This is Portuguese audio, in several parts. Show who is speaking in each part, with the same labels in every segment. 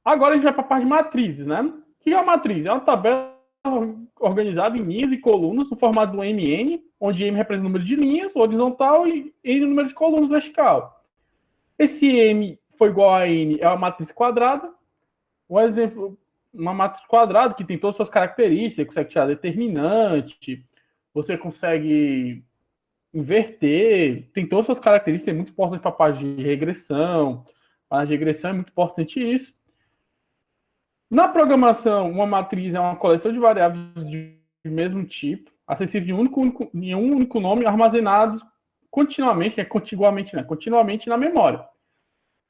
Speaker 1: Agora a gente vai para a parte de matrizes, né? O que é a matriz? É uma tabela organizada em linhas e colunas no formato do MN, onde M representa o número de linhas horizontal e N o número de colunas vertical. Esse M foi igual a N é uma matriz quadrada. Um exemplo, uma matriz quadrada que tem todas as suas características, você consegue tirar determinante, você consegue inverter, tem todas as suas características, é muito importante para a parte de regressão. Para a regressão é muito importante isso. Na programação, uma matriz é uma coleção de variáveis de mesmo tipo, acessível em um único nome, armazenados continuamente, contiguamente, continuamente na memória.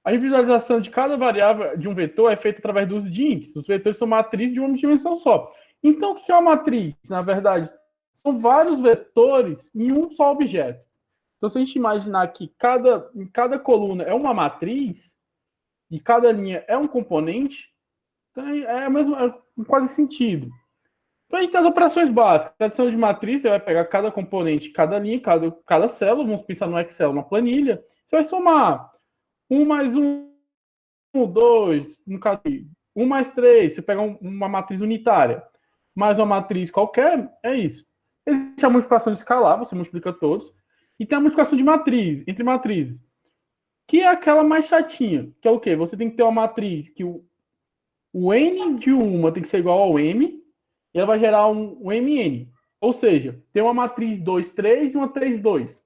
Speaker 1: A individualização de cada variável de um vetor é feita através do uso de índices. Os vetores são matrizes de uma dimensão só. Então, o que é uma matriz? Na verdade, são vários vetores em um só objeto. Então, se a gente imaginar que em cada coluna é uma matriz e cada linha é um componente, então é mesmo, é quase sentido. Então, a gente tem as operações básicas. A adição de matriz, você vai pegar cada componente, cada linha, cada célula, vamos pensar no Excel, uma planilha, você vai somar 1 mais 1, 2, no caso, 1 mais 3, você pega uma matriz unitária, mais uma matriz qualquer, é isso. Existe a multiplicação de escalar, você multiplica todos, e tem a multiplicação de matriz, entre matrizes, que é aquela mais chatinha, que é o quê? Você tem que ter uma matriz que o N de uma tem que ser igual ao M, e ela vai gerar um MN. Ou seja, tem uma matriz 2, 3 e uma 3, 2.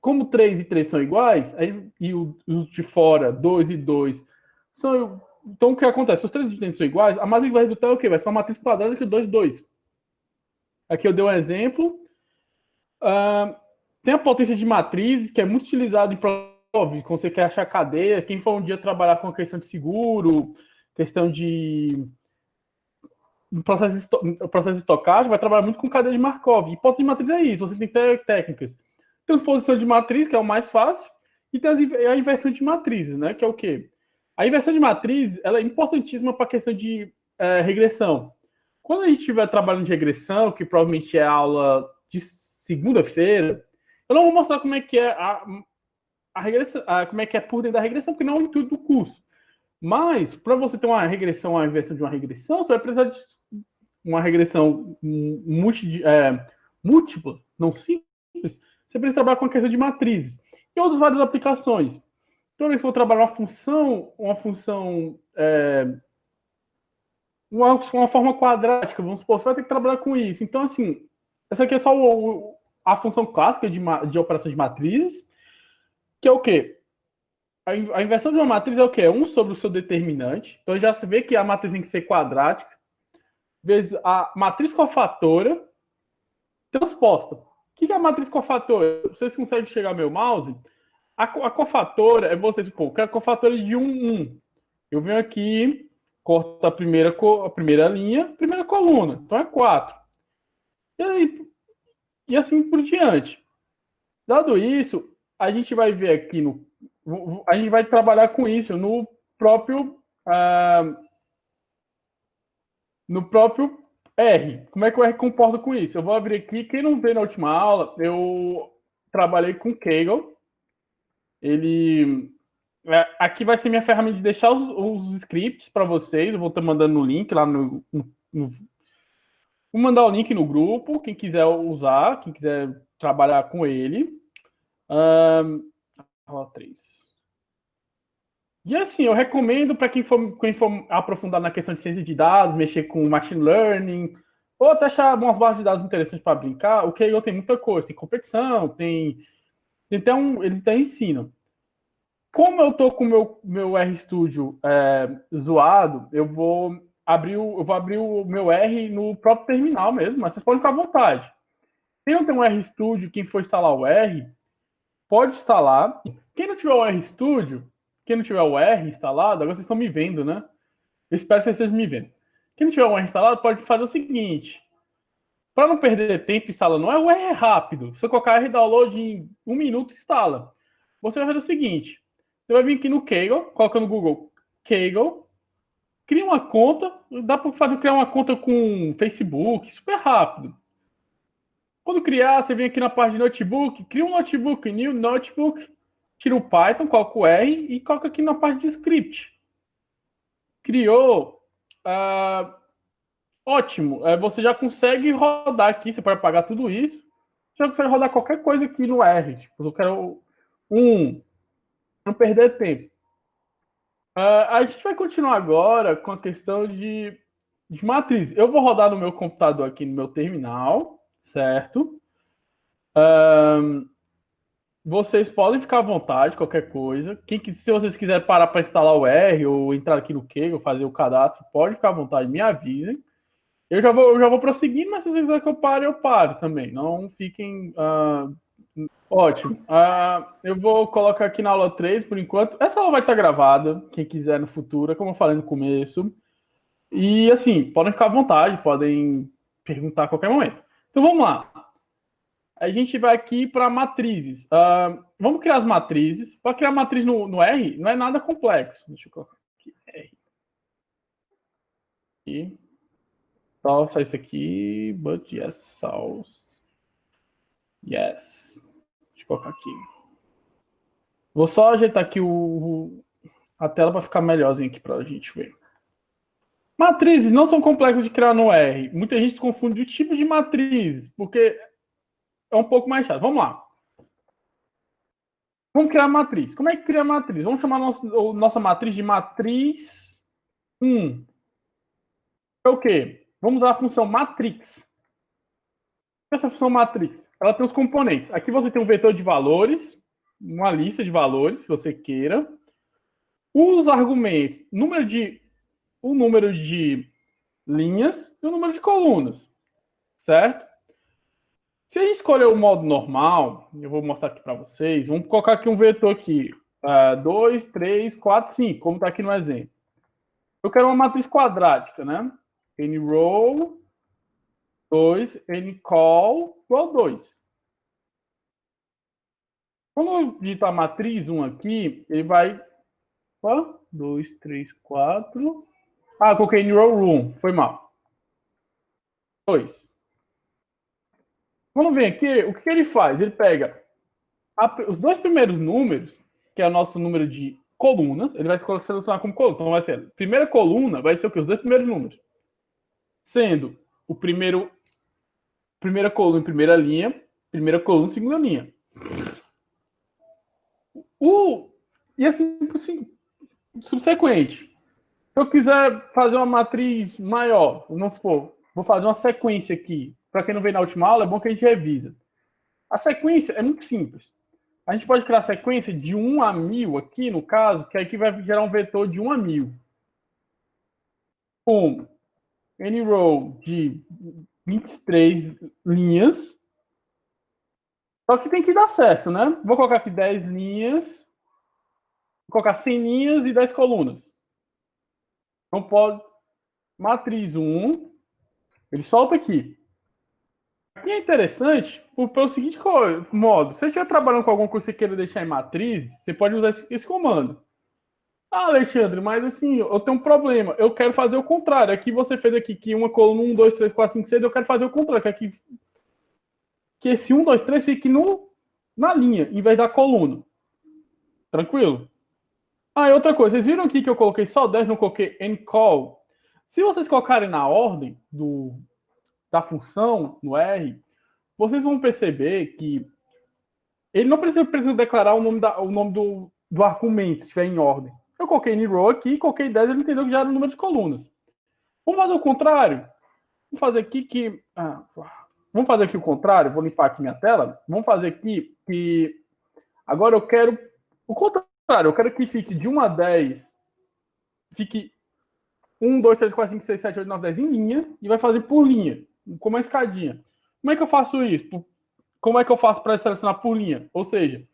Speaker 1: Como 3 e 3 são iguais, e os de fora, 2 e 2, são. Então, o que acontece? Se os três de são iguais, a matriz vai resultar o quê? Vai ser uma matriz quadrada que 2, 2. Aqui eu dei um exemplo. Tem a potência de matrizes, que é muito utilizado em prova, quando você quer achar cadeia. Quem for um dia trabalhar com a questão de seguro, questão de processo estocástico, vai trabalhar muito com cadeia de Markov. E potência de matriz é isso. Você tem que ter técnicas. Transposição de matriz, que é o mais fácil, e tem a inversão de matrizes, né? Que é o quê? A inversão de matrizes ela é importantíssima para a questão de regressão. Quando a gente estiver trabalhando de regressão, que provavelmente é aula de segunda-feira, eu não vou mostrar como é que é a regressão, como é que é por dentro da regressão, porque não é o intuito do curso. Mas, para você ter uma regressão, uma inversão de uma regressão, você vai precisar de uma regressão múltipla, não simples, você precisa trabalhar com a questão de matrizes. E outras várias aplicações. Toda vez que eu vou trabalhar uma forma quadrática, vamos supor, você vai ter que trabalhar com isso. Então, assim, essa aqui é só a função clássica de operação de matrizes, que é o quê? A inversão de uma matriz é o quê? É 1 sobre o seu determinante. Então, já se vê que a matriz tem que ser quadrática, vezes a matriz cofatora transposta. O que é a matriz cofatora? Vocês conseguem chegar ao meu mouse? A cofatora é você supor, que é a cofatora de 1, 1. Eu venho aqui, corto a primeira linha, primeira coluna. Então é 4. E assim por diante. Dado isso, a gente vai ver aqui a gente vai trabalhar com isso no próprio R. Como é que o R comporta com isso? Eu vou abrir aqui. Quem não vê na última aula, eu trabalhei com Kaggle. Ele aqui vai ser minha ferramenta de deixar os scripts para vocês. Eu vou estar mandando o link lá vou mandar o link no grupo. Quem quiser usar, quem quiser trabalhar com ele. Aula 3. E assim, eu recomendo para quem for aprofundar na questão de ciência de dados, mexer com machine learning, ou até achar umas bases de dados interessantes para brincar. O Kaggle tem muita coisa, tem competição, tem até eles até ensinam. Como eu tô com o meu RStudio zoado, eu vou abrir o meu R no próprio terminal mesmo, mas vocês podem ficar à vontade. Quem não tem um RStudio, quem for instalar o R, pode instalar. Quem não tiver o RStudio, quem não tiver o R instalado, agora vocês estão me vendo, né? Eu espero que vocês estejam me vendo. Quem não tiver o R instalado, pode fazer o seguinte. Para não perder tempo instalando, o R é rápido. Se você colocar R download em 1 minuto, instala. Você vai fazer o seguinte. Você vai vir aqui no Kaggle, coloca no Google Kaggle, cria uma conta, dá para criar uma conta com Facebook, super rápido. Quando criar, você vem aqui na parte de notebook, cria um notebook, new notebook, tira o Python, coloca o R e coloca aqui na parte de script. Criou. Ótimo. Você já consegue rodar aqui, você pode apagar tudo isso. Já consegue rodar qualquer coisa aqui no R. Tipo, eu quero não perder tempo. A gente vai continuar agora com a questão de matriz. Eu vou rodar no meu computador aqui, no meu terminal, certo? Vocês podem ficar à vontade, qualquer coisa. Se vocês quiserem parar para instalar o R ou entrar aqui no Kaggle, fazer o cadastro, pode ficar à vontade, me avisem. Eu já vou prosseguindo, mas se vocês quiserem que eu pare também. Não fiquem. Ótimo. Eu vou colocar aqui na aula 3 por enquanto. Essa aula vai estar gravada, quem quiser no futuro, como eu falei no começo. E assim, podem ficar à vontade, podem perguntar a qualquer momento. Então vamos lá. A gente vai aqui para matrizes. Vamos criar as matrizes. Para criar matriz no R, não é nada complexo. Deixa eu colocar aqui. R. E só isso aqui. But yes, sauce. Yes. Deixa eu colocar aqui. Vou só ajeitar aqui a tela para ficar melhorzinho aqui para a gente ver. Matrizes não são complexas de criar no R. Muita gente confunde o tipo de matrizes, porque é um pouco mais chato. Vamos lá. Vamos criar a matriz. Como é que cria a matriz? Vamos chamar nossa matriz de matriz 1. É o quê? Vamos usar a função matrix. Essa função matrix, ela tem os componentes. Aqui você tem um vetor de valores, uma lista de valores, se você queira. Os argumentos, o número de linhas e o número de colunas, certo? Se a gente escolher o modo normal, eu vou mostrar aqui para vocês, vamos colocar aqui um vetor aqui, 2, 3, 4, 5, como está aqui no exemplo. Eu quero uma matriz quadrática, né? N-row, 2, N-call, igual 2. Quando eu digitar matriz 1 aqui, ele vai... 2, 3, 4... coloquei N-row 1, foi mal. 2. Quando vem aqui, o que ele faz? Ele pega os dois primeiros números, que é o nosso número de colunas, ele vai selecionar como coluna. Então vai ser a primeira coluna, vai ser o quê? Os dois primeiros números. Sendo o primeira coluna em primeira linha, primeira coluna em segunda linha. E assim, subsequente. Se eu quiser fazer uma matriz maior, vamos supor, vou fazer uma sequência aqui. Para quem não veio na última aula, é bom que a gente revisa. A sequência é muito simples. A gente pode criar a sequência de 1 a 1000 aqui, no caso, que aqui vai gerar um vetor de 1 a 1000. Com N-row de 23 linhas. Só que tem que dar certo, né? Vou colocar aqui 10 linhas. Vou colocar 100 linhas e 10 colunas. Não pode... Matriz 1. Ele solta aqui. E é interessante pelo seguinte modo. Se você estiver trabalhando com alguma coisa que você queira deixar em matriz, você pode usar esse comando. Alexandre, mas assim, eu tenho um problema. Eu quero fazer o contrário. Aqui você fez aqui que uma coluna 1, 2, 3, 4, 5, 6. Eu quero fazer o contrário. Que esse 1, 2, 3 fique na linha, em vez da coluna. Tranquilo? E outra coisa. Vocês viram aqui que eu coloquei só 10, não coloquei N-call? Se vocês colocarem na ordem da função no R, vocês vão perceber que ele não precisa declarar o nome do argumento, se estiver em ordem. Eu coloquei N-row aqui, coloquei 10, ele entendeu que já era o número de colunas. Vamos fazer o contrário? Vamos fazer aqui vamos fazer aqui o contrário, vou limpar aqui minha tela. Vamos fazer aqui que... Agora eu quero o contrário, eu quero que fique de 1 a 10, fique 1, 2, 3, 4, 5, 6, 7, 8, 9, 10 em linha, e vai fazer por linha, como uma escadinha. Como é que eu faço isso? Como é que eu faço para selecionar por linha? Ou seja,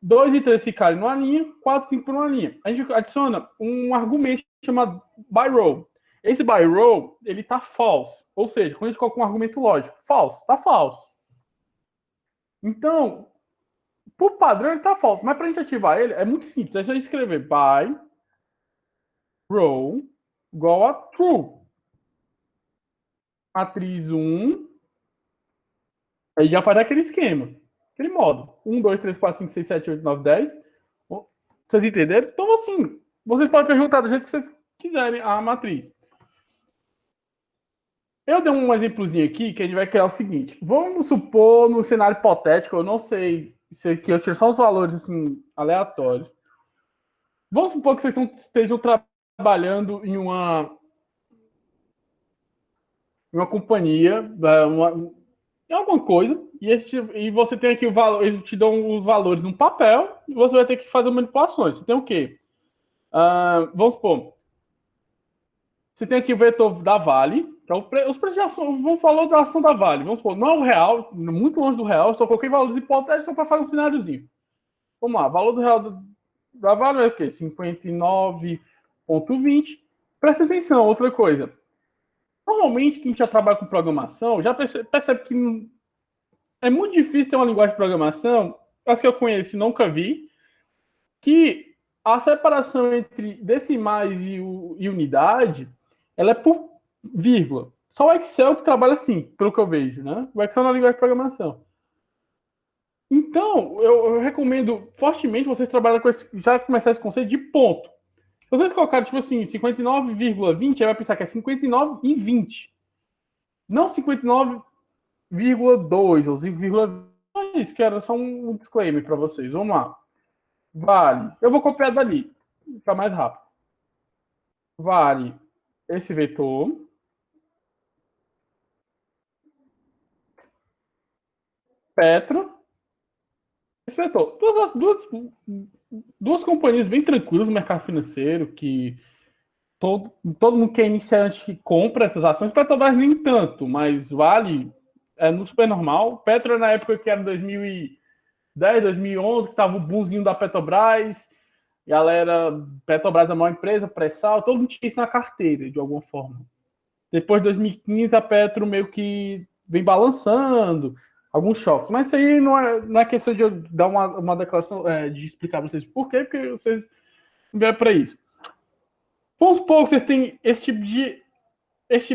Speaker 1: 2 e 3 ficarem numa linha, 4 e 5 por uma linha. A gente adiciona um argumento chamado byRow. Esse byRow, ele está false. Ou seja, quando a gente coloca um argumento lógico, false, está false. Então, por padrão, ele está false. Mas para a gente ativar ele, é muito simples. É só escrever byRow igual a true. Matriz 1. Aí já faz aquele esquema. Aquele modo. 1, 2, 3, 4, 5, 6, 7, 8, 9, 10. Vocês entenderam? Então, assim, vocês podem perguntar do jeito que vocês quiserem a matriz. Eu dei um exemplozinho aqui que a gente vai criar o seguinte. Vamos supor, no cenário hipotético, eu não sei se aqui eu tiro só os valores assim, aleatórios. Vamos supor que vocês estejam trabalhando em uma companhia, em alguma coisa, e você tem aqui o valor, eles te dão os valores num papel, e você vai ter que fazer manipulações. Você tem o quê? Vamos supor, você tem aqui o vetor da Vale, que é os preços de ação, vamos falar da ação da Vale, vamos supor, não é o real, muito longe do real, só coloquei valores hipotéticos só para fazer um cenáriozinho. Vamos lá, valor do real da Vale é o quê? 59,20. Presta atenção, outra coisa. Normalmente, quem já trabalha com programação já percebe que é muito difícil ter uma linguagem de programação, as que eu conheço e nunca vi, que a separação entre decimais e unidade, ela é por vírgula. Só o Excel que trabalha assim, pelo que eu vejo, né? O Excel na linguagem de programação. Então, eu recomendo fortemente vocês trabalharem com já começar esse conceito de ponto. Se vocês colocarem, tipo assim, 59,20, aí vai pensar que é 59,20. Não 59,2 ou 5,2. É isso, que era só um disclaimer para vocês. Vamos lá. Vale. Eu vou copiar dali, ficar mais rápido. Vale esse vetor. Petro. Esse vetor. Duas companhias bem tranquilas no mercado financeiro, que todo mundo que é iniciante que compra essas ações. Petrobras nem tanto, mas Vale é no super normal. Petro na época que era 2010, 2011, que estava o boomzinho da Petrobras. Galera, Petrobras é a maior empresa, pré-sal, todo mundo tinha isso na carteira, de alguma forma. Depois de 2015, a Petro meio que vem balançando, alguns choques. Mas isso aí não é questão de eu dar uma declaração, de explicar para vocês por quê, porque vocês não vieram para isso. Vamos supor que vocês têm esse tipo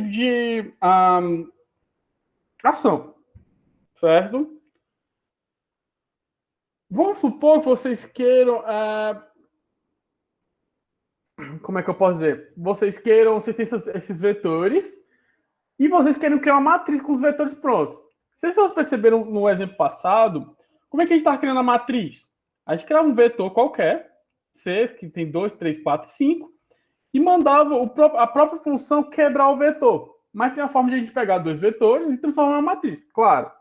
Speaker 1: de ação, certo? Vamos supor que vocês queiram... como é que eu posso dizer? Vocês têm esses vetores e vocês querem criar uma matriz com os vetores prontos. Vocês perceberam no exemplo passado, como é que a gente estava criando a matriz? A gente criava um vetor qualquer, C, que tem 2, 3, 4, 5, e mandava a própria função quebrar o vetor. Mas tem a forma de a gente pegar dois vetores e transformar em uma matriz. Claro,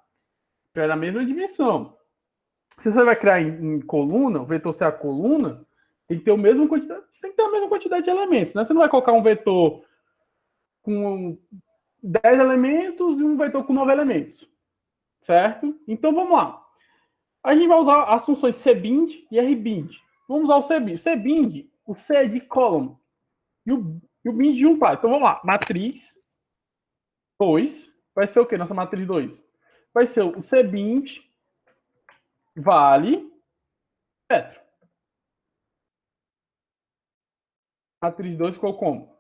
Speaker 1: é da mesma dimensão. Se você vai criar em coluna, o vetor ser a coluna, tem que ter a mesma quantidade de elementos. Né? Você não vai colocar um vetor com 10 elementos e um vetor com 9 elementos. Certo? Então vamos lá. A gente vai usar as funções cbind e rbind. Vamos usar o cbind. Cbind, o C é de column e o bind de um par. Então vamos lá. Matriz 2 vai ser o quê? Nossa matriz 2 vai ser o cbind vale Petro. Matriz 2 ficou como?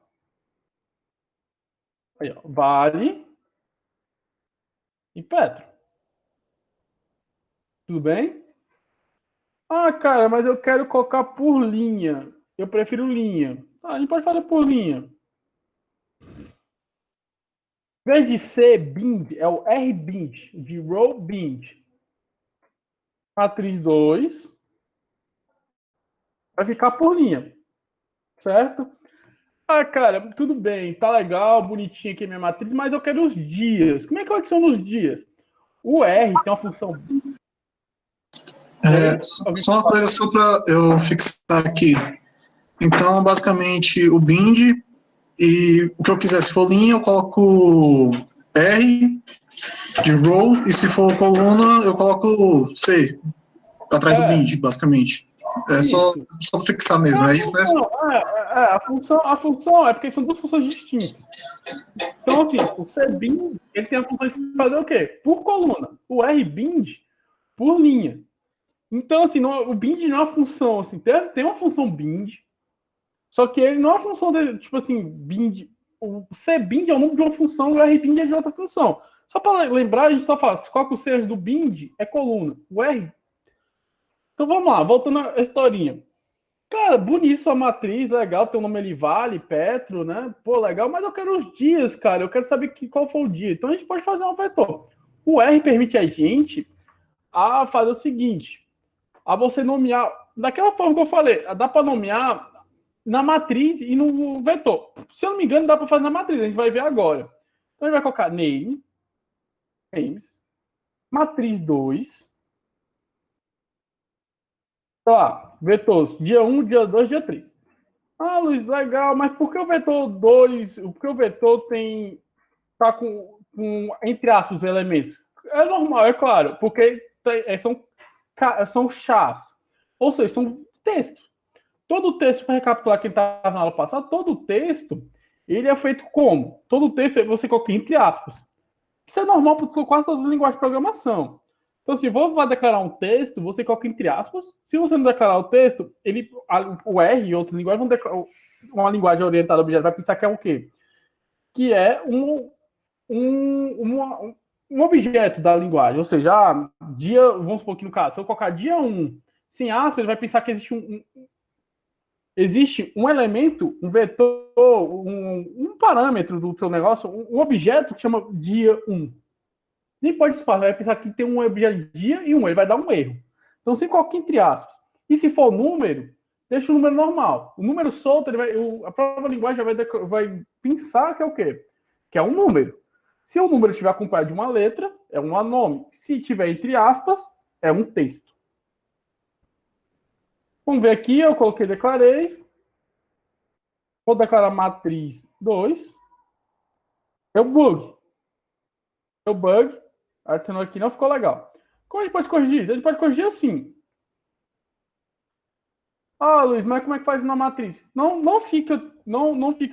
Speaker 1: Aí, ó, vale e Petro. Tudo bem? Ah, cara, mas eu quero colocar por linha. Eu prefiro linha. Ah, a gente pode fazer por linha. Em vez de C bind, é o R bind, de row bind. Matriz 2 vai ficar por linha. Certo? Ah, cara, tudo bem, tá legal, bonitinho aqui a minha matriz, mas eu quero os dias. Como é que eu adiciono os dias? O R tem uma função.
Speaker 2: Só uma coisa só para eu fixar aqui. Então, basicamente, o bind e o que eu quiser, se for linha, eu coloco R de row, e se for coluna, eu coloco C atrás do bind, basicamente. Só fixar mesmo, é isso mesmo?
Speaker 1: A função é porque são duas funções distintas. Então, assim, o cbind, ele tem a função de fazer o quê? Por coluna. O rbind, por linha. Então, assim, o bind não é uma função, assim, tem uma função bind, só que ele não é uma função de, tipo assim, bind. O cbind é o nome de uma função e o rbind é de outra função. Só para lembrar, a gente só fala, qual que o C do bind é coluna. O R. Então vamos lá, voltando à historinha. Cara, bonito sua matriz, legal, teu nome ali vale, Petro, né? Pô, legal, mas eu quero os dias, cara. Eu quero saber qual foi o dia. Então a gente pode fazer um vetor. O R permite a gente a fazer o seguinte: a você nomear daquela forma que eu falei. Dá para nomear na matriz e no vetor. Se eu não me engano, dá para fazer na matriz. A gente vai ver agora. Então a gente vai colocar name, names, matriz 2. Sei lá, vetores, dia 1, dia 2, dia 3. Ah, Luiz, legal, mas por que o vetor 2, por que o vetor tá com entre aspas, os elementos? É normal, é claro, porque são chás. Ou seja, são textos. Todo o texto, para recapitular quem estava na aula passada, todo o texto, ele é feito como? Todo o texto você coloca entre aspas. Isso é normal para quase todas as linguagens de programação. Então, se você vai declarar um texto, você coloca entre aspas. Se você não declarar o texto, o R e outras linguagens vão declarar. Uma linguagem orientada a objeto vai pensar que é o quê? Que é um objeto da linguagem. Ou seja, vamos supor que no caso, se eu colocar dia 1 sem aspas, ele vai pensar que existe um elemento, um vetor, um parâmetro do seu negócio, um objeto que chama dia 1. Nem pode disfarçar, vai pensar que tem um objeto dia e ele vai dar um erro. Então, você coloca entre aspas. E se for número, deixa o número normal. O número solto, a própria linguagem vai pensar que é o quê? Que é um número. Se o número estiver acompanhado de uma letra, é um nome. Se tiver entre aspas, é um texto. Vamos ver aqui, eu coloquei, declarei. Vou declarar matriz 2. Deu bug. Deu bug. Adicionou aqui, não ficou legal. Como a gente pode corrigir isso? A gente pode corrigir assim. Ah, Luiz, mas como é que faz na matriz? Não fica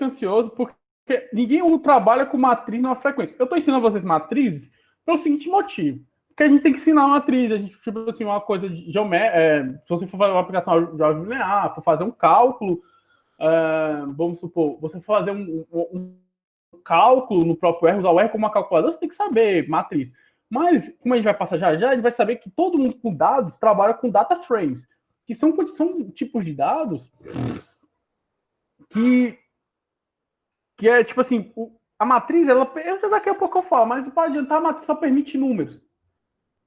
Speaker 1: ansioso, porque ninguém trabalha com matriz numa frequência. Eu estou ensinando vocês matrizes pelo seguinte motivo. Porque a gente tem que ensinar uma matriz, a gente, tipo assim, uma coisa de geométrica. Se você for fazer uma aplicação de álgebra linear, for fazer um cálculo, vamos supor, você for fazer um cálculo no próprio R, usar o R como uma calculadora, você tem que saber matriz. Mas, como a gente vai passar já, a gente vai saber que todo mundo com dados trabalha com data frames, que são tipos de dados que é, tipo assim, a matriz, daqui a pouco eu falo, mas não pode adiantar, a matriz só permite números.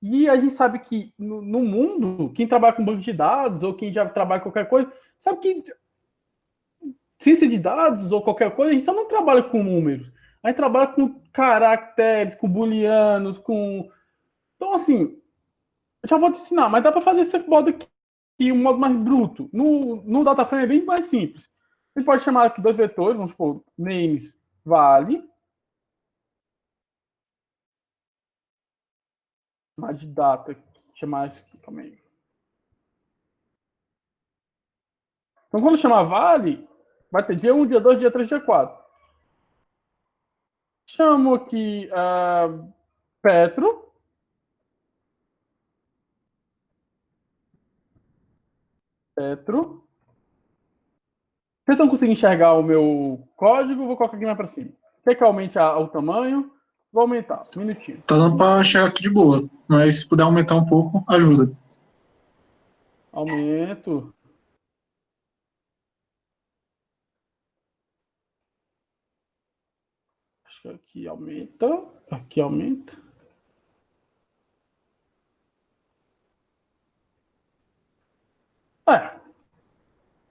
Speaker 1: E a gente sabe que no mundo, quem trabalha com banco de dados, ou quem já trabalha com qualquer coisa, sabe que ciência de dados ou qualquer coisa, a gente só não trabalha com números. A gente trabalha com caracteres, com booleanos, com... Então, assim, eu já vou te ensinar, mas dá para fazer esse modo aqui, um modo mais bruto. No DataFrame é bem mais simples. A gente pode chamar aqui dois vetores, vamos supor, names vale. Chamar de data, chamar isso aqui também. Então, quando chamar vale, vai ter dia 1, dia 2, dia 3, dia 4. Chamo aqui Petro. Petro. Vocês estão conseguindo enxergar o meu código? Vou colocar aqui mais para cima. Quer que aumente o tamanho? Vou aumentar. Um minutinho.
Speaker 2: Tá dando para enxergar aqui de boa, mas se puder aumentar um pouco, ajuda.
Speaker 1: Aumento. Acho que aqui aumenta. Aqui aumenta.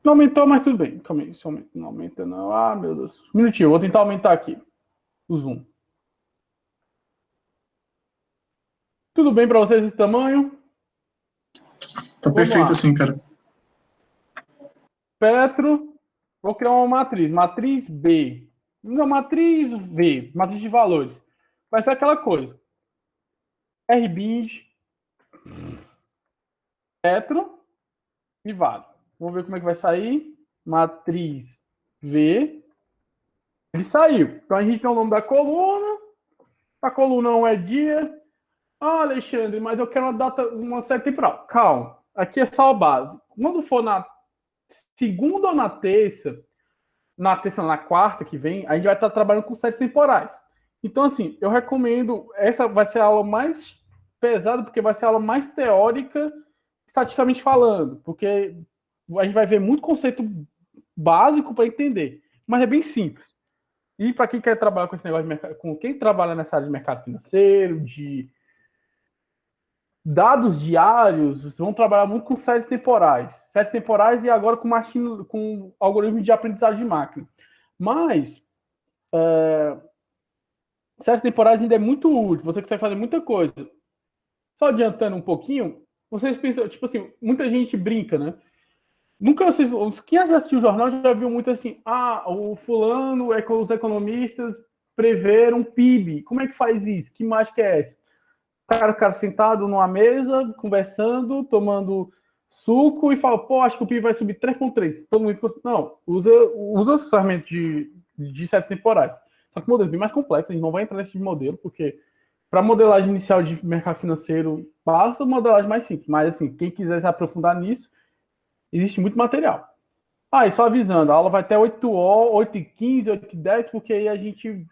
Speaker 1: Não aumentou, mas tudo bem. Calma aí. Isso não aumenta, não. Ah, meu Deus. Um minutinho. Vou tentar aumentar aqui o zoom. Tudo bem para vocês esse tamanho?
Speaker 2: Tá perfeito assim, cara.
Speaker 1: Petro. Vou criar uma matriz. Matriz B. Não, matriz V. Matriz de valores. Vai ser aquela coisa. RBIND. Petro. E vale. Vamos ver como é que vai sair. Matriz V. Ele saiu. Então a gente tem o nome da coluna. A coluna não é dia. Ah, Alexandre, mas eu quero uma data, uma série temporal. Calma. Aqui é só a base. Quando for na segunda ou na terça, na quarta que vem, a gente vai estar trabalhando com séries temporais. Então, assim, eu recomendo. Essa vai ser a aula mais pesada, porque vai ser a aula mais teórica, estatisticamente falando. Porque a gente vai ver muito conceito básico para entender, mas é bem simples. E para quem quer trabalhar com esse negócio de mercado, com quem trabalha nessa área de mercado financeiro, de dados diários, vocês vão trabalhar muito com séries temporais. Séries temporais e agora com algoritmo de aprendizagem de máquina. Mas séries temporais ainda é muito útil, você consegue fazer muita coisa. Só adiantando um pouquinho, vocês pensam, tipo assim, muita gente brinca, né? Nunca vocês, quem já assistiu o jornal já viu muito assim, o fulano, os economistas preveram PIB. Como é que faz isso? Que mágica é essa? O cara sentado numa mesa, conversando, tomando suco e fala, pô, acho que o PIB vai subir 3,3. Todo mundo não, usa as ferramentas de séries temporais. Só que modelos bem mais complexos, a gente não vai entrar nesse modelo, porque para modelagem inicial de mercado financeiro, basta modelagem mais simples. Mas assim, quem quiser se aprofundar nisso, existe muito material. E só avisando, a aula vai até 8h, 8h15, 8h10, porque aí a gente...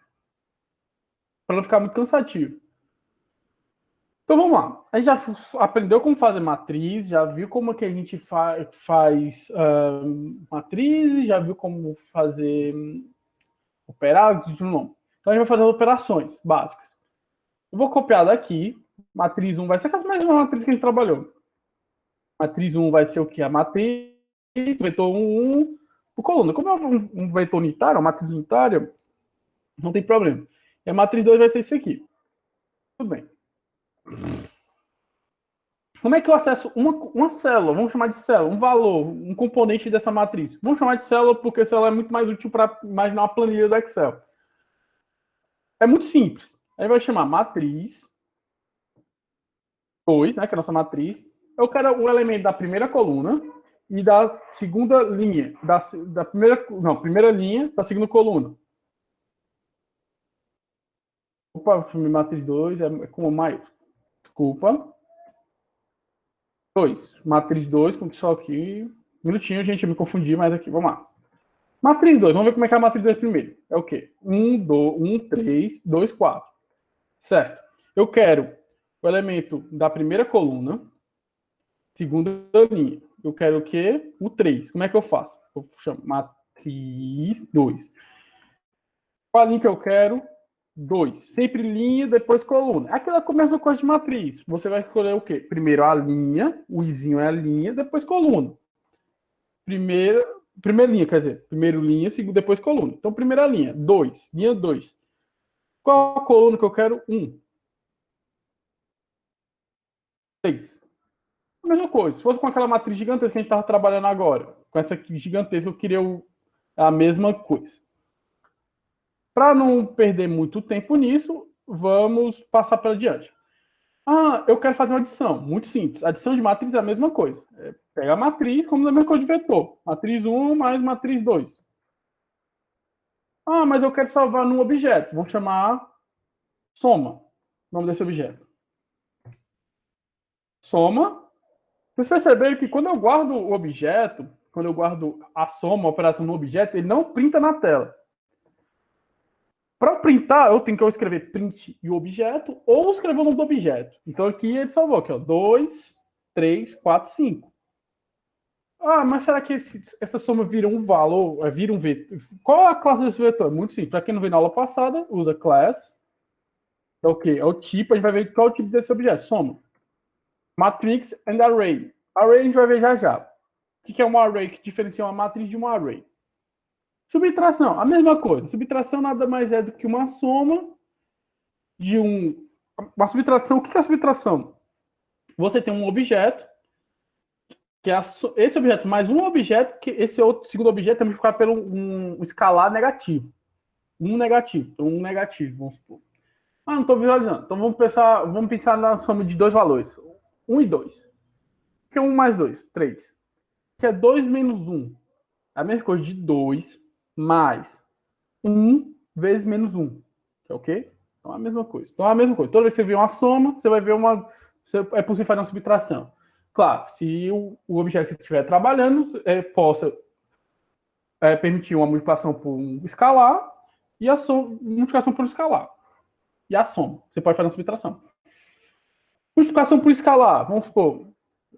Speaker 1: para não ficar muito cansativo. Então vamos lá. A gente já aprendeu como fazer matriz, já viu como que a gente faz matrizes, já viu como fazer operar, não. Então a gente vai fazer as operações básicas. Eu vou copiar daqui. Matriz 1 vai ser a mesma matriz que a gente trabalhou. Matriz 1 vai ser o que? A matriz, vetor 1, por coluna. Como é um vetor unitário, uma matriz unitária, não tem problema. E a matriz 2 vai ser isso aqui. Tudo bem. Como é que eu acesso uma célula? Vamos chamar de célula, um valor, um componente dessa matriz. Vamos chamar de célula porque célula é muito mais útil para imaginar uma planilha do Excel. É muito simples. Aí vai chamar matriz 2, né, que é a nossa matriz. Eu quero o elemento da primeira coluna e da segunda linha, da primeira linha da segunda coluna. Opa, matriz 2 é com maiúsculo. Desculpa. 2. Matriz 2, com só aqui. Um minutinho, gente, eu me confundi, mas aqui, vamos lá. Matriz 2, vamos ver como é que é a matriz 2 primeiro. É o quê? 1, 3, 2, 4. Certo. Eu quero o elemento da primeira coluna, segunda linha. Eu quero o quê? O 3. Como é que eu faço? Eu chamo matriz 2. Qual a linha que eu quero? 2. Sempre linha, depois coluna. Aquela começa com a coisa de matriz. Você vai escolher o quê? Primeiro a linha, o izinho é a linha, depois coluna. Primeira linha, quer dizer, primeiro linha, segundo, depois coluna. Então, primeira linha, 2. Linha 2. Qual a coluna que eu quero? 1. 3. A mesma coisa. Se fosse com aquela matriz gigantesca que a gente estava trabalhando agora, com essa aqui gigantesca, eu queria a mesma coisa. Para não perder muito tempo nisso, vamos passar para adiante. Eu quero fazer uma adição. Muito simples. Adição de matriz é a mesma coisa. Pega a matriz como a mesma coisa de vetor. Matriz 1 mais matriz 2. Mas eu quero salvar num objeto. Vou chamar soma. O nome desse objeto. Soma. Vocês perceberam que quando eu guardo o objeto, quando eu guardo a soma, a operação no objeto, ele não printa na tela. Para printar, eu tenho que escrever print e o objeto, ou escrever o nome do objeto. Então aqui ele salvou, aqui, ó, 2, 3, 4, 5. Mas será que essa soma vira um valor, vira um vetor? Qual é a classe desse vetor? Muito simples. Para quem não viu na aula passada, usa class. É o quê? É o tipo, a gente vai ver qual é o tipo desse objeto. Soma. Matrix and array. Array a gente vai ver já já. O que é um array que diferencia uma matriz de um array? Subtração, a mesma coisa. Subtração nada mais é do que uma soma de uma subtração. O que é a subtração? Você tem um objeto, que é esse objeto mais um objeto, que esse outro segundo objeto também ficar pelo um escalar negativo. Um negativo, vamos supor. Não estou visualizando. Então vamos pensar na soma de dois valores. 1 e 2. O que é 1 mais 2? 3. Que é 2 menos 1. A mesma coisa de 2 mais 1 vezes menos 1. Que é o quê? Então é a mesma coisa. Toda vez que você vê uma soma, você vai ver é possível fazer uma subtração. Claro, se o objeto que você estiver trabalhando possa permitir uma multiplicação por um escalar e a multiplicação por um escalar. E a soma. Você pode fazer uma subtração. Multiplicação por escalar. Vamos supor,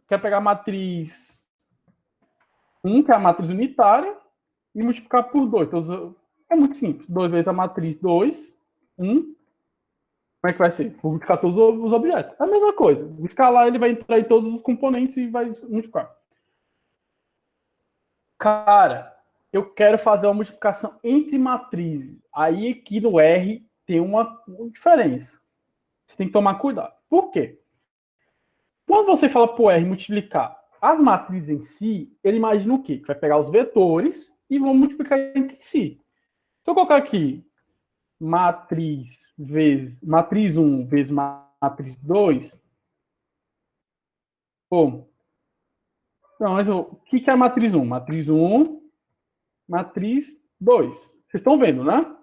Speaker 1: quer pegar a matriz 1, que é a matriz unitária, e multiplicar por 2. Então, é muito simples. 2 vezes a matriz 2, 1. Como é que vai ser? Vou multiplicar todos os objetos. É a mesma coisa. O escalar ele vai entrar em todos os componentes e vai multiplicar. Cara, eu quero fazer uma multiplicação entre matrizes. Aí aqui no R tem uma diferença. Você tem que tomar cuidado. Por quê? Quando você fala para o R multiplicar as matrizes em si, ele imagina o quê? Que vai pegar os vetores e vão multiplicar entre si. Se eu colocar aqui matriz 1 vezes matriz 2, bom, então, o que é a matriz 1? Matriz 1, matriz 2. Vocês estão vendo, né?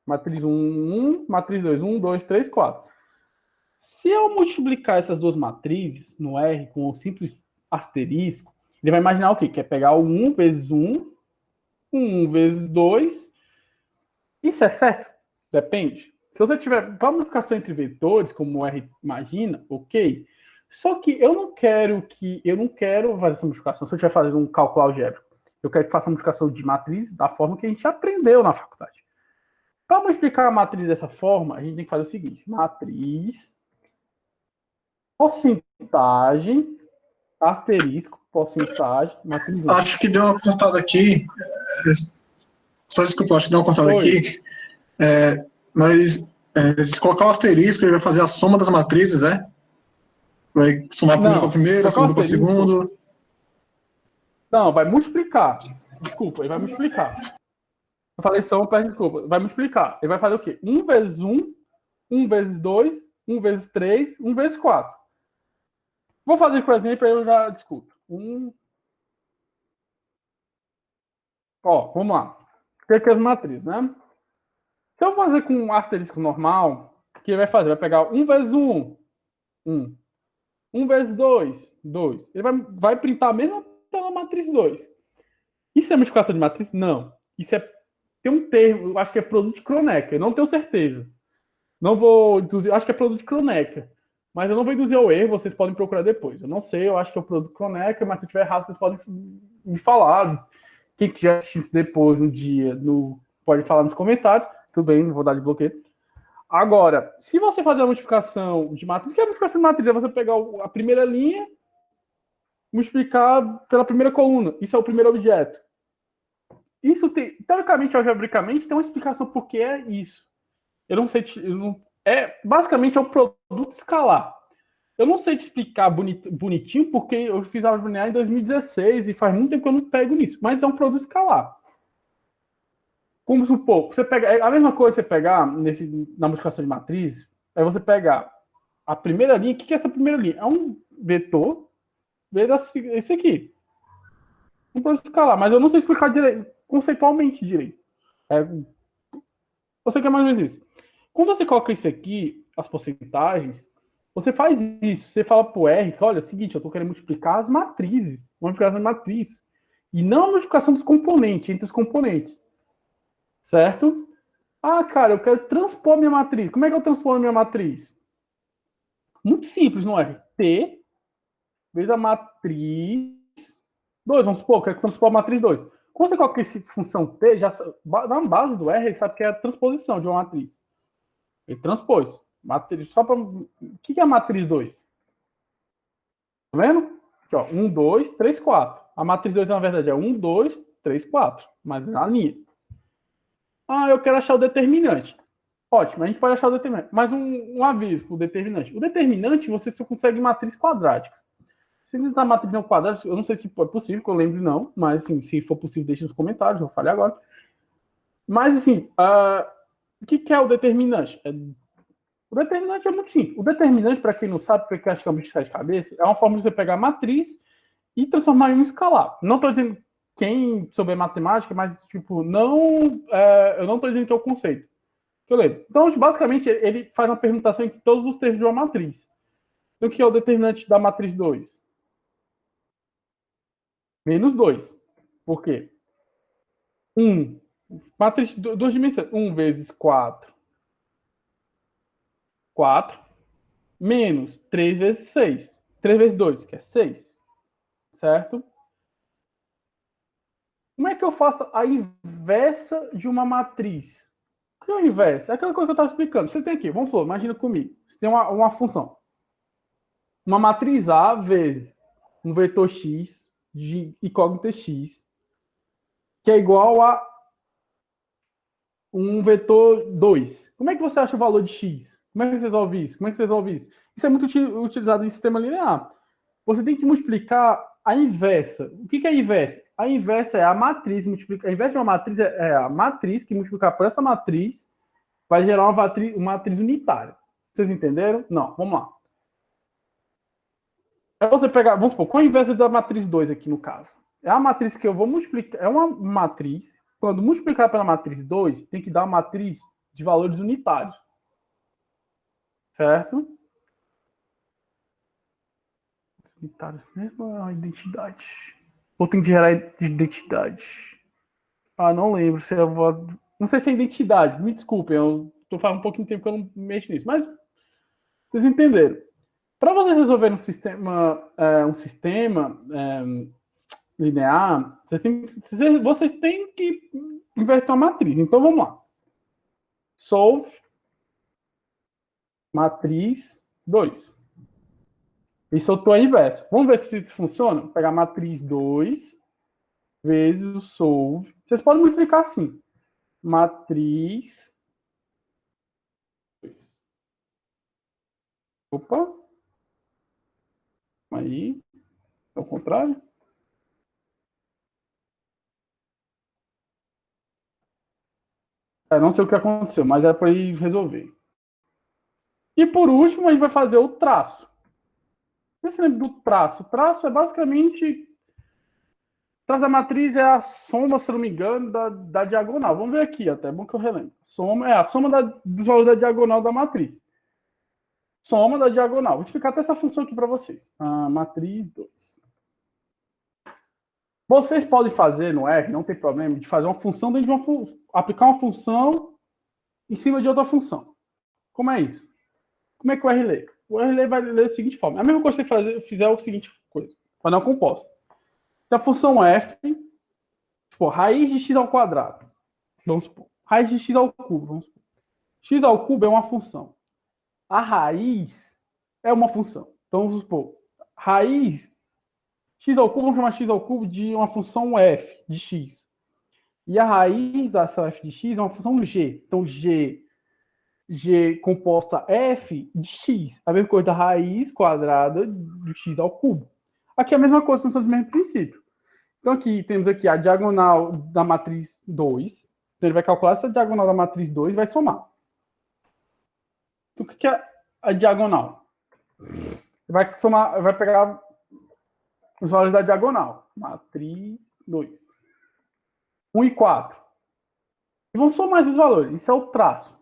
Speaker 1: Matriz 1, 1, matriz 2, 1, 2, 3, 4. Se eu multiplicar essas duas matrizes no R com um simples asterisco, ele vai imaginar o quê? Que é pegar o 1 vezes 1, 1 vezes 2. Isso é certo? Depende. Se você tiver para multiplicação entre vetores, como o R imagina, ok. Só que eu não quero fazer essa multiplicação. Se eu estiver fazendo um cálculo algébrico, eu quero que faça a multiplicação de matrizes da forma que a gente aprendeu na faculdade. Para multiplicar a matriz dessa forma, a gente tem que fazer o seguinte: matriz, porcentagem, asterisco, porcentagem, matriz 1.
Speaker 2: Acho que deu uma cortada aqui. Só desculpa, acho que deu uma cortada aqui. Mas se colocar um asterisco, ele vai fazer a soma das matrizes, é? Vai somar primeiro com a primeira, segundo com a segunda.
Speaker 1: Não, vai multiplicar. Desculpa, ele vai multiplicar. Eu falei só, peço desculpa. Vai multiplicar. Ele vai fazer o quê? 1 vezes 1, 1 vezes 2, 1 vezes 3, 1 vezes 4. Vou fazer com o exemplo e eu já discuto. Ó, vamos lá. Tem aqui as matrizes, né? Se eu fazer com um asterisco normal, o que ele vai fazer? Vai pegar 1 vezes 1, 1. 1 vezes 2, 2. Ele vai printar mesmo pela matriz 2. Isso é multiplicação de matriz? Não. Isso é... Tem um termo, eu acho que é produto de Kronecker. Eu não tenho certeza. Não vou induzir... Acho que é produto de Kronecker. Mas eu não vou induzir ao erro, vocês podem procurar depois. Eu não sei, eu acho que é o produto Kronecker, mas se eu estiver errado, vocês podem me falar. Quem quiser assistir isso depois, no dia, pode falar nos comentários. Tudo bem, não vou dar de bloqueio. Agora, se você fazer a multiplicação de matriz, que é a multiplicação de matriz? É você pegar a primeira linha, multiplicar pela primeira coluna. Isso é o primeiro objeto. Isso, teoricamente, algebricamente, tem uma explicação por que é isso. Eu não sei... basicamente, é um produto escalar. Eu não sei te explicar bonitinho, porque eu fiz álgebra linear em 2016 e faz muito tempo que eu não pego nisso. Mas é um produto escalar. Como supor, você pega a mesma coisa que você pegar na multiplicação de matriz, é você pegar a primeira linha. O que é essa primeira linha? É um vetor, esse aqui. Um produto escalar, mas eu não sei explicar conceitualmente direito. Você quer mais ou menos isso. Quando você coloca isso aqui, as porcentagens, você faz isso. Você fala pro R que, olha, é o seguinte, eu estou querendo multiplicar as matrizes. Multiplicação de matriz. E não a multiplicação dos componentes, entre os componentes. Certo? Ah, cara, eu quero transpor minha matriz. Como é que eu transformo minha matriz? Muito simples, não é? T vezes a matriz 2. Vamos supor, eu quero transpor a matriz 2. Quando você coloca essa função T, já, na base do R, ele sabe que é a transposição de uma matriz. Ele transpôs. Matriz, só para... O que é a matriz 2? Tá vendo? Aqui, ó, 1, 2, 3, 4. A matriz 2, na verdade, é 1, 2, 3, 4. Mas na linha. Ah, eu quero achar o determinante. Ótimo, a gente pode achar o determinante. Mas um aviso para o determinante. O determinante, você só consegue matriz quadrática. Se tentar matriz não quadrática, eu não sei se é possível, que eu lembro não. Mas, assim, se for possível, deixe nos comentários. Eu falei agora. Mas, assim, o que é o determinante? O determinante é muito simples. O determinante, para quem não sabe, porque acho que é um bicho de cabeça, é uma forma de você pegar a matriz e transformar em um escalar. Não estou dizendo quem souber matemática, mas, tipo, eu não estou dizendo que é o conceito. Que eu lembro. Então, basicamente, ele faz uma permutação entre todos os termos de uma matriz. Então, o que é o determinante da matriz 2? Menos 2. Por quê? 1. Matriz de 2 dimensões. 1 vezes 4. 4. Menos 3 vezes 6. 3 vezes 2, que é 6. Certo? Como é que eu faço a inversa de uma matriz? O que é o inverso? É aquela coisa que eu estava explicando. Você tem aqui, vamos supor, imagina comigo. Você tem uma função. Uma matriz A vezes um vetor x de incógnita x, que é igual a um vetor 2. Como é que você acha o valor de x? Como é que você resolve isso? Como é que você resolve isso? Isso é muito utilizado em sistema linear. Você tem que multiplicar a inversa. O que é a inversa? A inversa é a matriz multiplicar. A inversa de uma matriz é a matriz que multiplicar por essa matriz vai gerar uma matriz unitária. Vocês entenderam? Não, vamos lá. É você pegar, vamos supor, qual é a inversa da matriz 2 aqui no caso? É a matriz que eu vou multiplicar, é uma matriz, quando multiplicar pela matriz 2, tem que dar uma matriz de valores unitários. Certo? Unitários mesmo a identidade. Ou tem que gerar identidade? Ah, não lembro se eu vou... Não sei se é identidade, me desculpem, eu tô falando um pouquinho de tempo que eu não mexo nisso, mas vocês entenderam. Para vocês resolverem um sistema linear, vocês têm que inverter uma matriz. Então, vamos lá. Solve matriz 2. Isso eu estou a inverso. Vamos ver se funciona? Vou pegar a matriz 2 vezes o solve. Vocês podem multiplicar assim. Matriz... Opa. Aí. É o contrário. Não sei o que aconteceu, mas é para ir resolver. E por último, a gente vai fazer o traço. Você lembra do traço? O traço é basicamente... O traço da matriz é a soma, se não me engano, da diagonal. Vamos ver aqui, até é bom que eu relembro. É a soma dos valores da diagonal da matriz. Soma da diagonal. Vou explicar até essa função aqui para vocês. A matriz 2. Vocês podem fazer no R, não tem problema, de fazer uma função dentro de uma função. Aplicar uma função em cima de outra função. Como é isso? Como é que o R lê? O R vai ler da seguinte forma. A mesma coisa que você fizer a seguinte coisa. Panel composto. Então, a função f, raiz de x ao quadrado. Vamos supor. Raiz de x ao cubo. Vamos supor. X ao cubo é uma função. A raiz é uma função. Então, vamos supor. Raiz x ao cubo, vamos chamar x ao cubo de uma função f de x. E a raiz dessa f de x é uma função g. Então, g composta f de x. A mesma coisa da raiz quadrada de x ao cubo. Aqui é a mesma coisa, funciona do mesmo princípio. Então, aqui temos aqui a diagonal da matriz 2. Então, ele vai calcular essa diagonal da matriz 2 e vai somar. Então, o que é a diagonal? Vai somar, vai pegar os valores da diagonal. Matriz 2. 1 e 4. E vamos somar esses valores. Isso é o traço.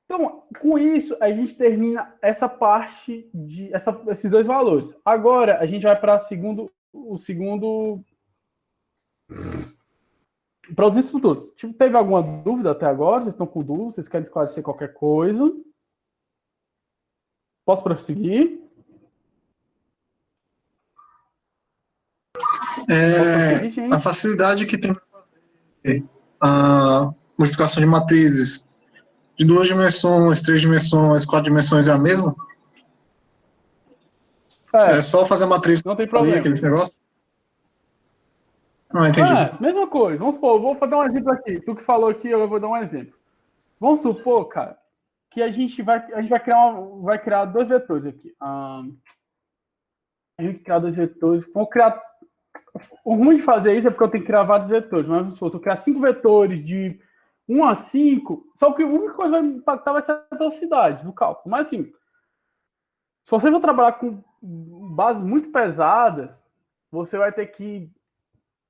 Speaker 1: Então, com isso, a gente termina essa parte de esses dois valores. Agora, a gente vai para o segundo para os estruturas. Teve alguma dúvida até agora? Vocês estão com dúvida? Vocês querem esclarecer qualquer coisa? Posso prosseguir?
Speaker 2: A facilidade que tem para fazer a multiplicação de matrizes de 2 dimensões, 3 dimensões, 4 dimensões é a mesma? É só fazer a matriz.
Speaker 1: Não tem problema.
Speaker 2: Aqueles negócios? Não, entendi.
Speaker 1: Mesma coisa. Vamos supor, eu vou dar um exemplo aqui. Tu que falou aqui, eu vou dar um exemplo. Vamos supor, cara, que a gente vai criar dois vetores aqui. A gente criar dois vetores. Vou criar... O ruim de fazer isso é porque eu tenho que criar vários vetores. Mas se eu criar 5 vetores de 1 a 5, só que a única coisa que vai impactar vai ser a velocidade do cálculo. Mas assim, se você for trabalhar com bases muito pesadas, você vai ter que...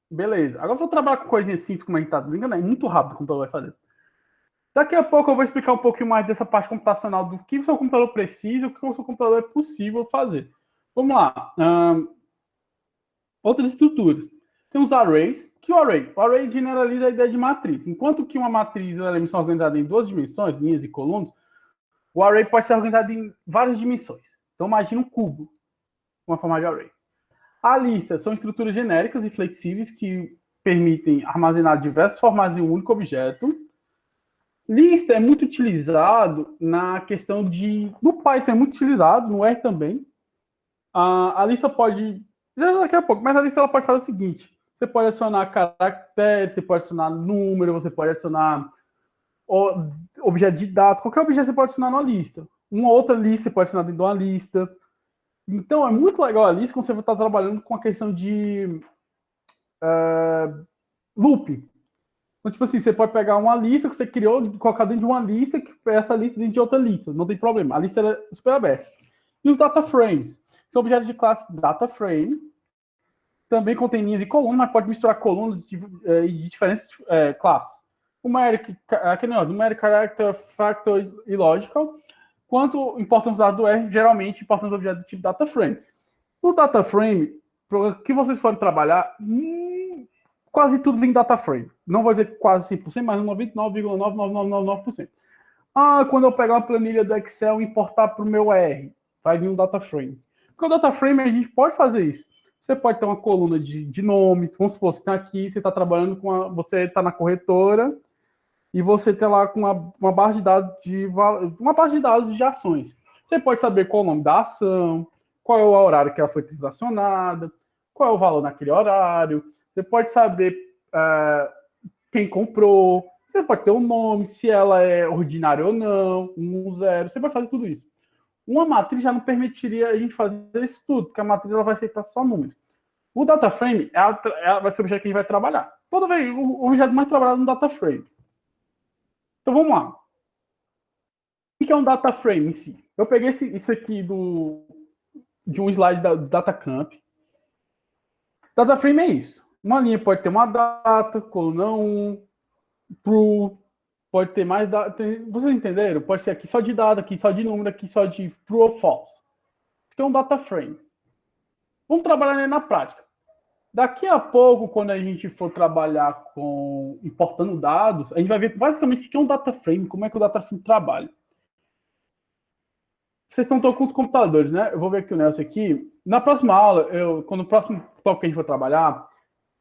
Speaker 1: Beleza. Agora eu vou trabalhar com coisinhas simples, como a gente tá brincando, é muito rápido o computador vai fazer. Daqui a pouco eu vou explicar um pouquinho mais dessa parte computacional do que o seu computador precisa e o que o seu computador é possível fazer. Vamos lá. Outras estruturas. Tem os arrays. Que o array generaliza a ideia de matriz. Enquanto que uma matriz ela é organizada em 2 dimensões, linhas e colunas, o array pode ser organizado em várias dimensões. Então, imagina um cubo, uma forma de array. A lista são estruturas genéricas e flexíveis que permitem armazenar diversos formatos em um único objeto. Lista é muito utilizado na questão de... No Python é muito utilizado, no R também. A lista pode... Já daqui a pouco, mas a lista ela pode fazer o seguinte. Você pode adicionar caractere, você pode adicionar número, você pode adicionar objeto de dado. Qualquer objeto você pode adicionar numa lista. Uma outra lista você pode adicionar dentro de uma lista. Então, é muito legal a lista quando você está trabalhando com a questão de loop. Então, tipo assim, você pode pegar uma lista que você criou, colocar dentro de uma lista, que essa lista dentro de outra lista. Não tem problema. A lista é super aberta. E os data frames. São objetos de classe data frame. Também contém linhas e colunas, mas pode misturar colunas de diferentes classes. Numeric, character, factor e logical. Quanto importam os dados do R, geralmente importam os objetos do tipo data frame. No data frame, para que vocês forem trabalhar, quase tudo vem data frame. Não vou dizer quase 100%, mas 99,99999%. Quando eu pegar uma planilha do Excel e importar para o meu R, vai vir um data frame. Com o data frame, a gente pode fazer isso. Você pode ter uma coluna de nomes. Vamos supor, você está aqui, você está trabalhando com você está na corretora e você tem lá com uma base de dados de ações. Você pode saber qual é o nome da ação, qual é o horário que ela foi transacionada, qual é o valor naquele horário. Você pode saber quem comprou. Você pode ter um nome, se ela é ordinária ou não, 1, 0. Você pode fazer tudo isso. Uma matriz já não permitiria a gente fazer isso tudo, porque a matriz ela vai aceitar só números. O data frame vai ser o objeto que a gente vai trabalhar. Toda vez, o objeto mais trabalhado no data frame. Então vamos lá. O que é um data frame em si? Eu peguei isso aqui de um slide do DataCamp. Data frame é isso. Uma linha pode ter uma data, coluna 1, true, pode ter mais data. Vocês entenderam? Pode ser aqui só de data, aqui só de número, aqui só de true ou false. Isso é um data frame. Vamos trabalhar nele na prática. Daqui a pouco, quando a gente for trabalhar com importando dados, a gente vai ver basicamente o que é um data frame, como é que o data frame trabalha. Vocês estão todos com os computadores, né? Eu vou ver aqui o Nelson aqui. Na próxima aula, quando o próximo tópico que a gente for trabalhar,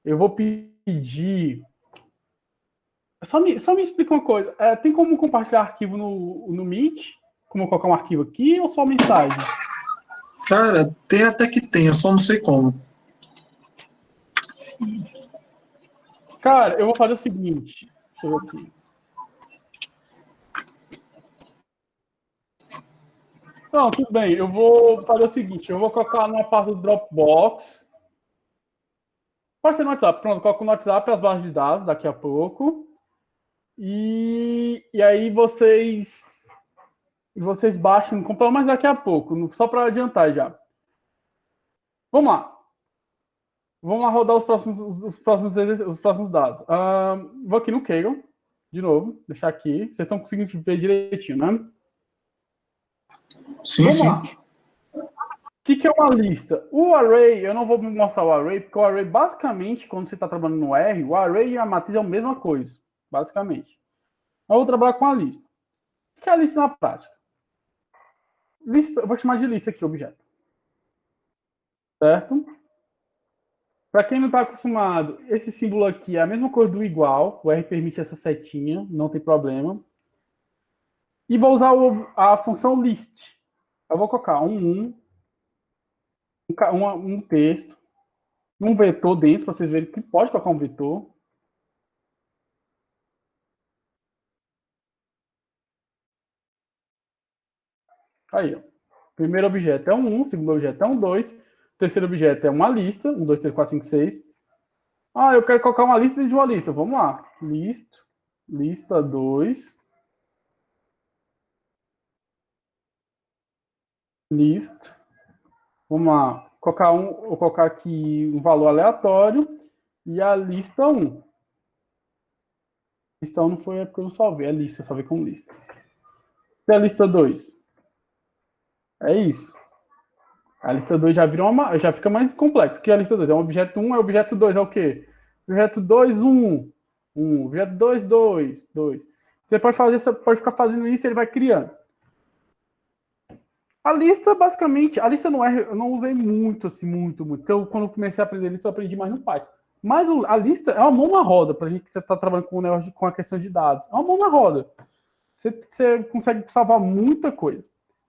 Speaker 1: eu vou pedir... Só me explica uma coisa. Tem como compartilhar arquivo no Meet? Como colocar um arquivo aqui ou só mensagem?
Speaker 2: Cara, tem até que tem, eu só não sei como.
Speaker 1: Cara, eu vou fazer o seguinte. Deixa eu ver aqui. Não, tudo bem. Eu vou fazer o seguinte. Eu vou colocar numa pasta do Dropbox. Pode ser no WhatsApp. Pronto, coloco no WhatsApp as bases de dados daqui a pouco. E aí vocês baixam no computador, mas daqui a pouco. Só para adiantar já. Vamos lá. Vamos lá rodar os próximos dados. Vou aqui no Kaggle, de novo, deixar aqui. Vocês estão conseguindo ver direitinho, né?
Speaker 2: Sim,
Speaker 1: Vamos
Speaker 2: sim.
Speaker 1: lá. O que é uma lista? O array, eu não vou mostrar o array, porque o array, basicamente, quando você está trabalhando no R, o array e a matriz é a mesma coisa, basicamente. Eu vou trabalhar com a lista. O que é a lista na prática? Lista, eu vou chamar de lista aqui, objeto. Certo? Para quem não está acostumado, esse símbolo aqui é a mesma cor do igual. O R permite essa setinha, não tem problema. E vou usar a função list. Eu vou colocar um texto, um vetor dentro, para vocês verem que pode colocar um vetor. Aí, ó. Primeiro objeto é um 1, segundo objeto é um 2, terceiro objeto é uma lista, 1, 2, 3, 4, 5, 6. Eu quero colocar uma lista dentro de uma lista. Vamos lá. Lista 2. List. Vamos lá. Vou colocar aqui um valor aleatório e a lista 1. Lista 1 não foi porque eu não salvei. É lista, eu salvei com lista. E a lista 2? É isso. A lista 2 já fica mais complexo. O que é a lista 2? É um objeto 1, é objeto 2 é o quê? Objeto 2, 1. Objeto 2, 2, 2. Você pode ficar fazendo isso e ele vai criando. A lista, basicamente, a lista no R eu não usei muito, assim, muito. Porque quando eu comecei a aprender lista, eu aprendi mais no Python. Mas a lista é uma mão na roda, pra gente que já tá trabalhando com a questão de dados. É uma mão na roda. Você consegue salvar muita coisa.